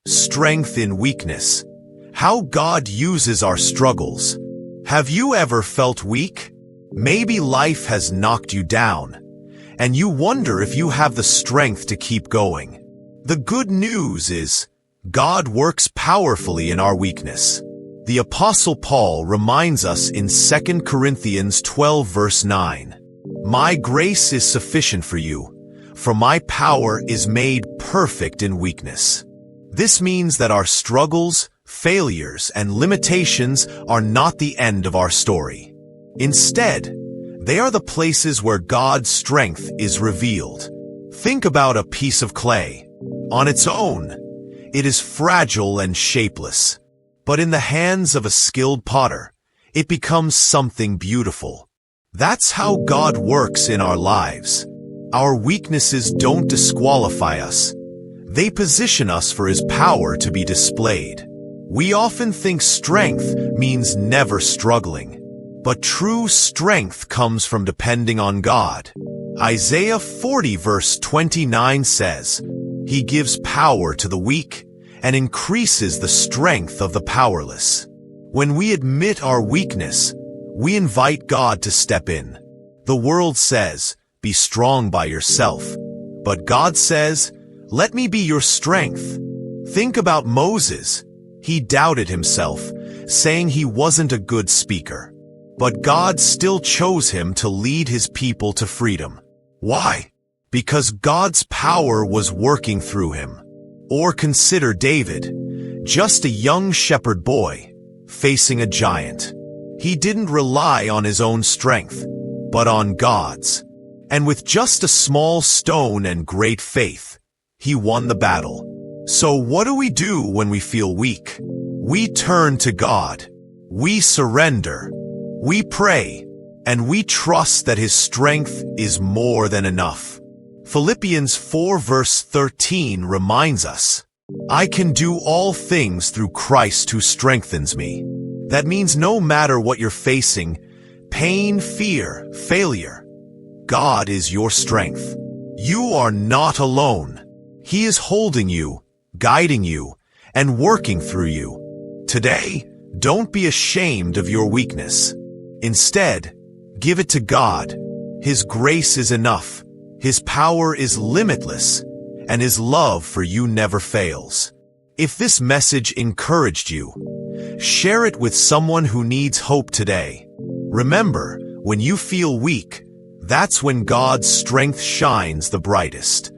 Strength in weakness. How God uses our struggles. Have you ever felt weak? Maybe life has knocked you down, and you wonder if you have the strength to keep going. The good news is, God works powerfully in our weakness. The Apostle Paul reminds us in 2 Corinthians 12 verse 9, "My grace is sufficient for you, for my power is made perfect in weakness." This means that our struggles, failures, and limitations are not the end of our story. Instead, they are the places where God's strength is revealed. Think about a piece of clay. On its own, it is fragile and shapeless. But in the hands of a skilled potter, it becomes something beautiful. That's how God works in our lives. Our weaknesses don't disqualify us. They position us for His power to be displayed. We often think strength means never struggling. But true strength comes from depending on God. Isaiah 40 verse 29 says, "He gives power to the weak and increases the strength of the powerless." When we admit our weakness, we invite God to step in. The world says, "Be strong by yourself." But God says, "Let me be your strength." Think about Moses. He doubted himself, saying he wasn't a good speaker. But God still chose him to lead His people to freedom. Why? Because God's power was working through him. Or consider David, just a young shepherd boy, facing a giant. He didn't rely on his own strength, but on God's. And with just a small stone and great faith, he won the battle. So what do we do when we feel weak? We turn to God. We surrender. We pray. And we trust that His strength is more than enough. Philippians 4 verse 13 reminds us, "I can do all things through Christ who strengthens me." That means no matter what you're facing, pain, fear, failure, God is your strength. You are not alone. He is holding you, guiding you, and working through you. Today, don't be ashamed of your weakness. Instead, give it to God. His grace is enough. His power is limitless, and His love for you never fails. If this message encouraged you, share it with someone who needs hope today. Remember, when you feel weak, that's when God's strength shines the brightest.